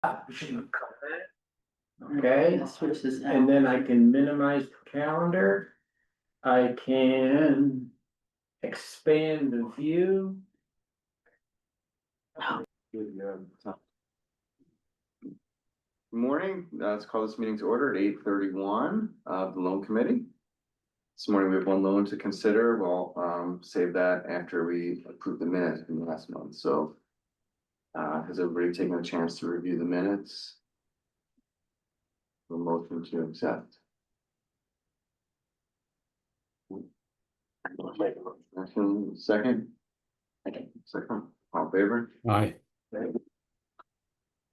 Okay, Let's switch this out. and then I can minimize the calendar. I can expand the view. Good morning, let's call this meeting to order at 8:31 of the loan committee. This morning we have one loan to consider. We'll save that after we approve the minutes from last month, so. Has everybody taken a chance to review the minutes? A motion to accept. Motion, second? Second, all in favor? Aye.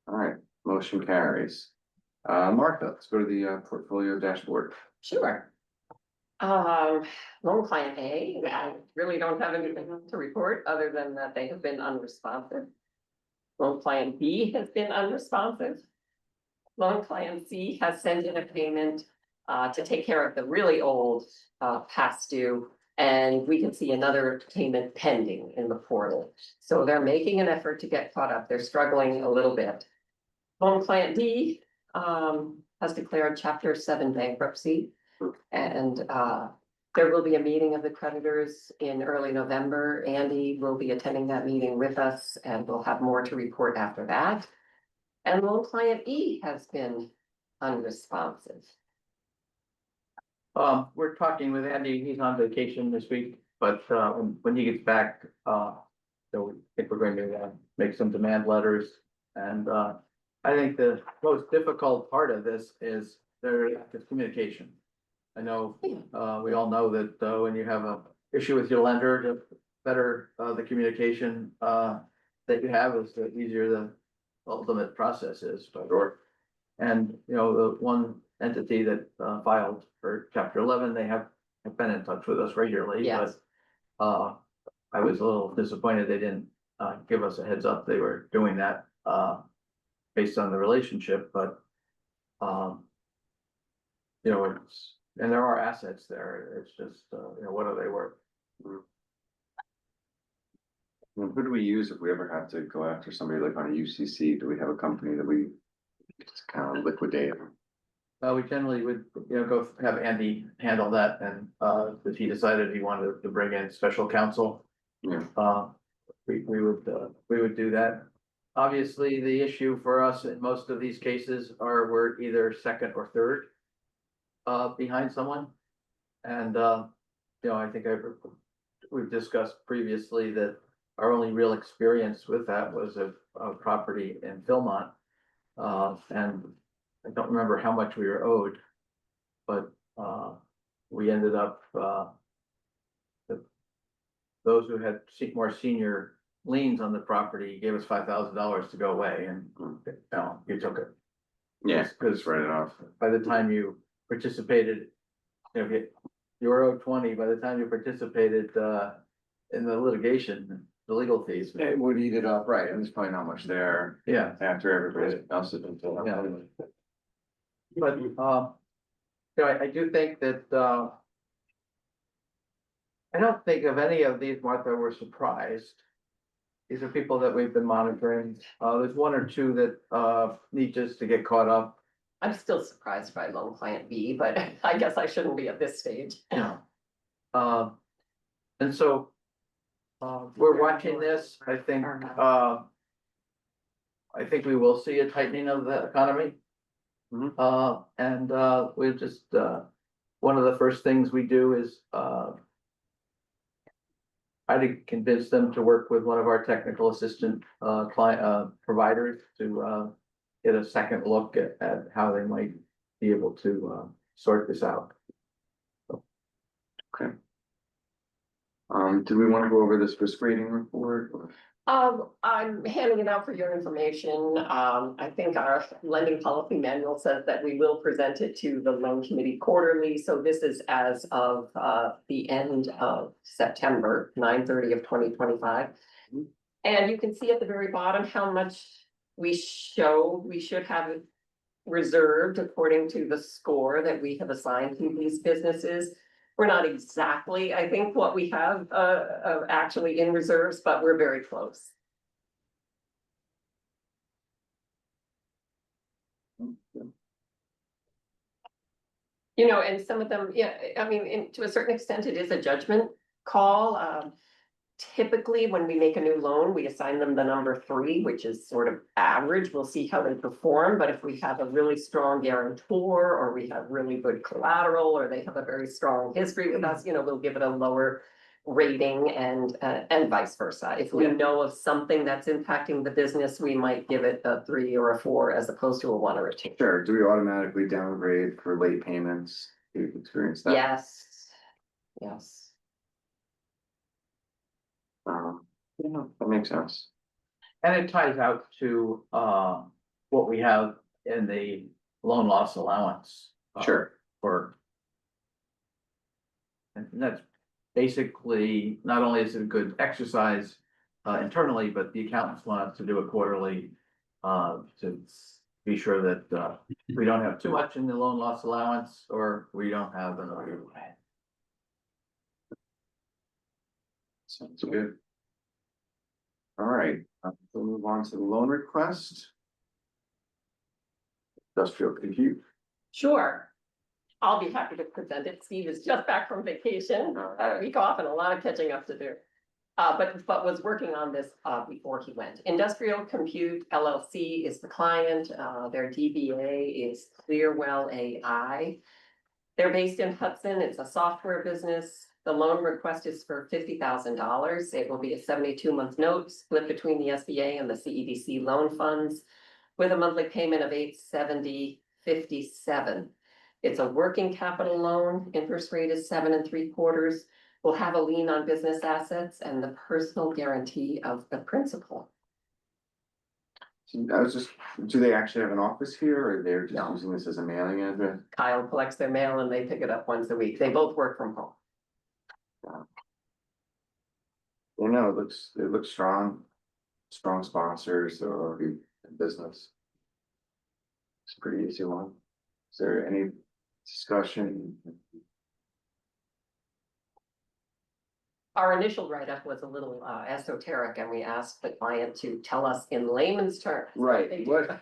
All right, motion carries. Martha, let's go to the portfolio dashboard. Sure. Loan client A, I really don't have anything to report other than that they have been unresponsive. Loan client B has been unresponsive. Loan client C has sent in a payment to take care of the really old past due. And we can see another payment pending in the portal. So they're making an effort to get caught up. They're struggling a little bit. Loan client D has declared Chapter 7 bankruptcy. And there will be a meeting of the creditors in early November. Andy will be attending that meeting with us and we'll have more to report after that. And loan client E has been unresponsive. We're talking with Andy, he's on vacation this week, but when he gets back, so we think we're going to make some demand letters. And I think the most difficult part of this is there is communication. I know, we all know that when you have a issue with your lender, the better the communication that you have is, the easier the ultimate process is. Sure. And, you know, the one entity that filed for Chapter 11, they have been in touch with us regularly. Yes. But I was a little disappointed they didn't give us a heads up they were doing that based on the relationship, but you know, it's, and there are assets there, it's just, you know, what are they worth? Well, who do we use if we ever have to go after somebody like on a UCC? Do we have a company that we just kind of liquidate? We generally would, you know, go have Andy handle that, and if he decided he wanted to bring in special counsel. Yeah. We would do that. Obviously, the issue for us in most of these cases are we're either second or third behind someone. And you know, I think we've discussed previously that our only real experience with that was a property in Philmont. And I don't remember how much we were owed, but we ended up those who had more senior liens on the property gave us $5,000 to go away, and you know, you took it. Yeah, Because write it off. by the time you participated, you know, you were owed 20. By the time you participated in the litigation, the legal fees. It would eat it up, right, and there's probably not much there Yeah, after everybody else has been filled out. but you know, I do think that I don't think of any of these, Martha, were surprised. These are people that we've been monitoring. There's one or two that need just to get caught up. I'm still surprised by loan client B, but I guess I shouldn't be at this stage. Yeah. And so we're watching this. I think we will see a tightening of the economy. Mhm. And we're just one of the first things we do is try to convince them to work with one of our technical assistant client providers to get a second look at how they might be able to sort this out. Okay. Do we want to go over this risk rating report? I'm handing it out for your information. I think our lending policy manual says that we will present it to the loan committee quarterly. So this is as of the end of September, 9/30 of 2025. And you can see at the very bottom how much we should have reserved according to the score that we have assigned to these businesses. We're not exactly, I think, what we have actually in reserves, but we're very close. You know, and some of them, yeah, I mean, to a certain extent, it is a judgment call. Typically, when we make a new loan, we assign them the number 3, which is sort of average. We'll see how they perform, but if we have a really strong guarantor, or we have really good collateral, or they have a very strong history with us, you know, we'll give it a lower rating, and vice versa. If we Yeah. know of something that's impacting the business, we might give it a 3 or a 4 as opposed to a 1 or a 2. Sure, do we automatically downgrade for late payments? You've experienced that? Yes. Yes. Yeah, that makes sense. And it ties out to, what we have in the loan loss allowance. Sure. For. And that's basically, not only is it a good exercise, internally, but the accountants want us to do it quarterly. To be sure that, we don't have too much in the loan loss allowance, or we don't have enough. Sounds good. All right, we'll move on to the loan request. Industrial compute. Sure. I'll be happy to present it. Steve is just back from vacation, a week off, and a lot of catching up to do. But was working on this before he went. Industrial Compute LLC is the client. Their DBA is Clearwell AI. They're based in Hudson. It's a software business. The loan request is for $50,000. It will be a 72-month note split between the SBA and the CEDC loan funds, with a monthly payment of $870.57. It's a working capital loan. Interest rate is 7 3/4. Will have a lien on business assets and the personal guarantee of the principal. I was just, do they actually have an office here, or they're just No. using this as a mailing address? Kyle collects their mail and they pick it up once a week. They both work from home. Well, no, it looks strong, strong sponsors, they're already in business. It's a pretty easy one. Is there any discussion? Our initial write-up was a little esoteric, and we asked the client to tell us in layman's terms. Right, they do. what?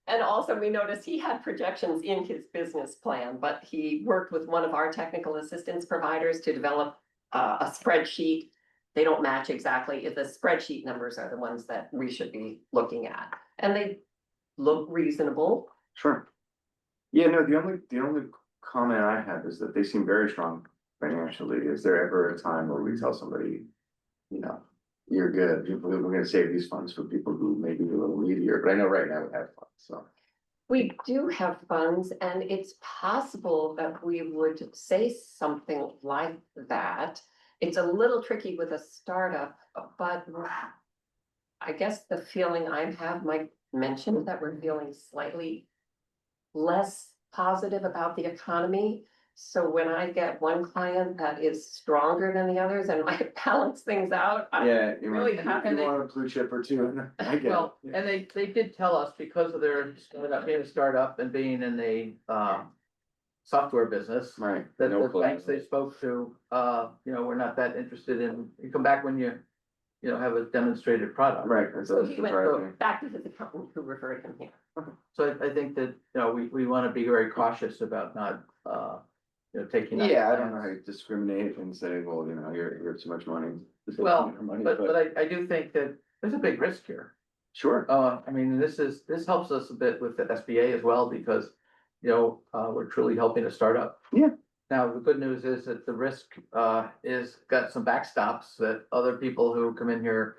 And also, we noticed he had projections in his business plan, but he worked with one of our technical assistance providers to develop a spreadsheet. They don't match exactly. The spreadsheet numbers are the ones that we should be looking at, and they look reasonable. Sure. Yeah, no, the only comment I have is that they seem very strong financially. Is there ever a time where we tell somebody, you know, you're good, we're gonna save these funds for people who may be a little needier, but I know right now we have funds, so. We do have funds, and it's possible that we would say something like that. It's a little tricky with a startup, but I guess the feeling I have might mention that we're feeling slightly less positive about the economy. So when I get one client that is stronger than the others and I balance things out, I'm Yeah, you really want, happy. you want a blue chip or two, I get it. Well, and they did tell us, because of their startup, being a startup and being in the, software business. Right. That no the clue. banks they spoke to, you know, we're not that interested in, you come back when you know, have a demonstrated product. Right, that's So he went surprising. back to his accountant who referred him here. So I think that, you know, we wanna be very cautious about not, you know, taking. up Yeah, I don't know plans. how you discriminate and say, well, you know, you have too much money. Well, Money, but I do think that there's a big risk here. Sure, I mean, this helps us a bit with the SBA as well, because, you know, we're truly helping a startup. Yeah. Now, the good news is that the risk, is got some backstops that other people who come in here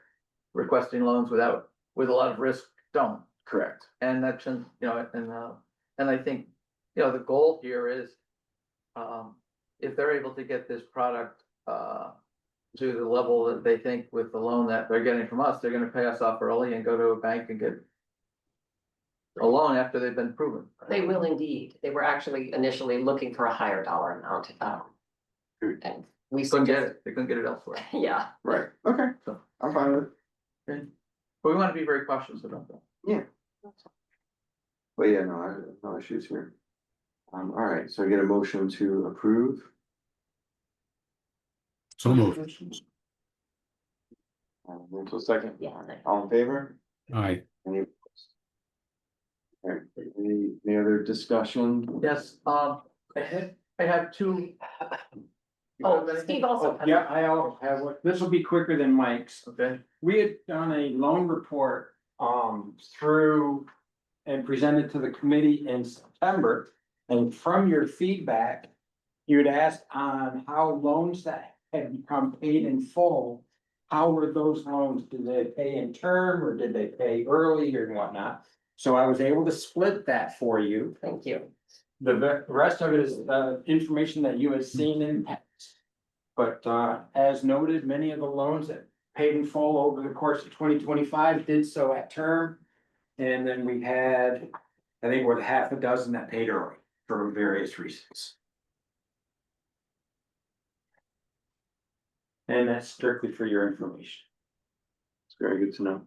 requesting loans with a lot of risk don't. correct. And that's, you know, and I think, you know, the goal here is, if they're able to get this product, to the level that they think with the loan that they're getting from us, they're gonna pay us off early and go to a bank and get a loan after they've been proven. They will indeed. They were actually initially looking for a higher dollar amount. And we Couldn't get suggested, it, they couldn't get it elsewhere. yeah. Right, okay, So- I'm fine with it. Okay. But we wanna be very cautious about that. But yeah, no issues here. All right, so I get a motion to approve. So moved. Move to a second. Yeah. All in favor? Aye. Any opposed? Alright, any other discussion? Yes, I have two. Oh, Steve also. has- Yeah, I also have, this will be quicker than Mike's. Okay, We had done a loan report, through and presented to the committee in September. And from your feedback, you had asked on how loans that had become paid in full. How were those loans? Did they pay in term or did they pay early or whatnot? So I was able to split that for you. Thank you. The rest of it is information that you had seen in text. But as noted, many of the loans that paid in full over the course of 2025 did so at term. And then we had, I think we're half a dozen that paid early for various reasons. And that's strictly for your information. It's very good to know.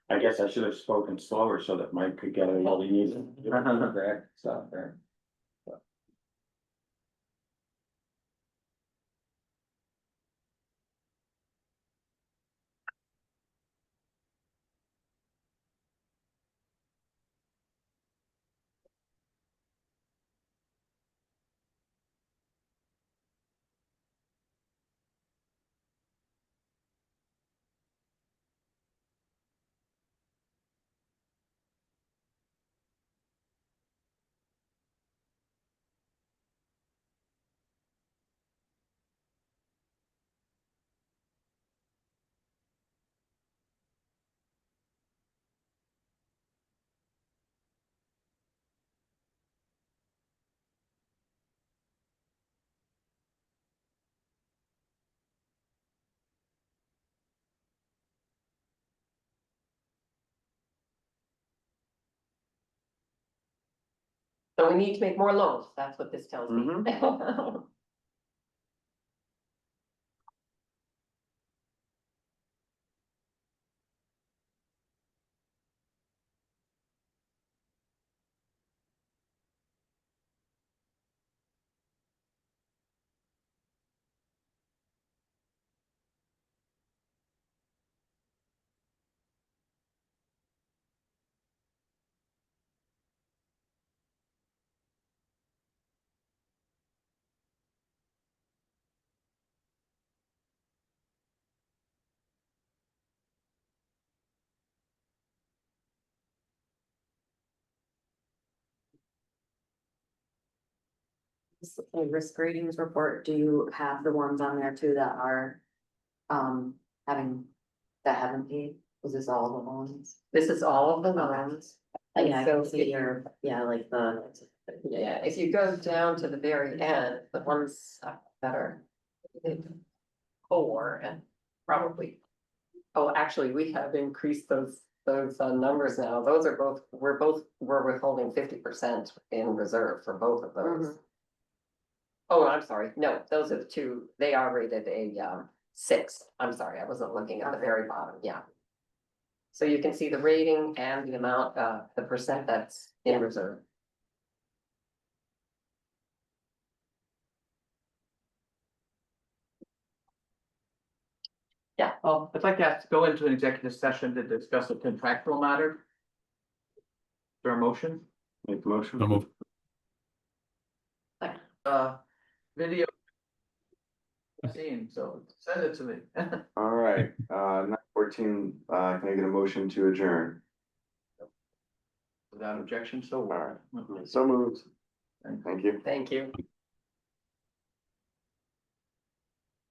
I guess I should have spoken slower so that Mike could get all he needs. Stuff there. So we need to make more loans, that's what this tells me. A risk ratings report, do you have the ones on there too that are, that haven't paid? Was this all the loans? This is all of the loans. Yeah, I So can see your, yeah, like the, Yeah, if you go down to the very end, the ones that are. Four and probably. Oh, actually, we have increased those numbers now. Those are both, we're withholding 50% in reserve for both of those. Oh, I'm sorry. No, those are the two. They are rated a 6. I'm sorry, I wasn't looking at the very bottom. Yeah. So you can see the rating and the amount, the percent that's in reserve. Yeah. well, I'd like to go into an executive session to discuss a contractual matter. Is there a motion? Make the motion. So move. Video. Seen, so send it to me. All right, 9:14, can I get a motion to adjourn? Without objection, so. All right, so moved. Thank you. Thank you.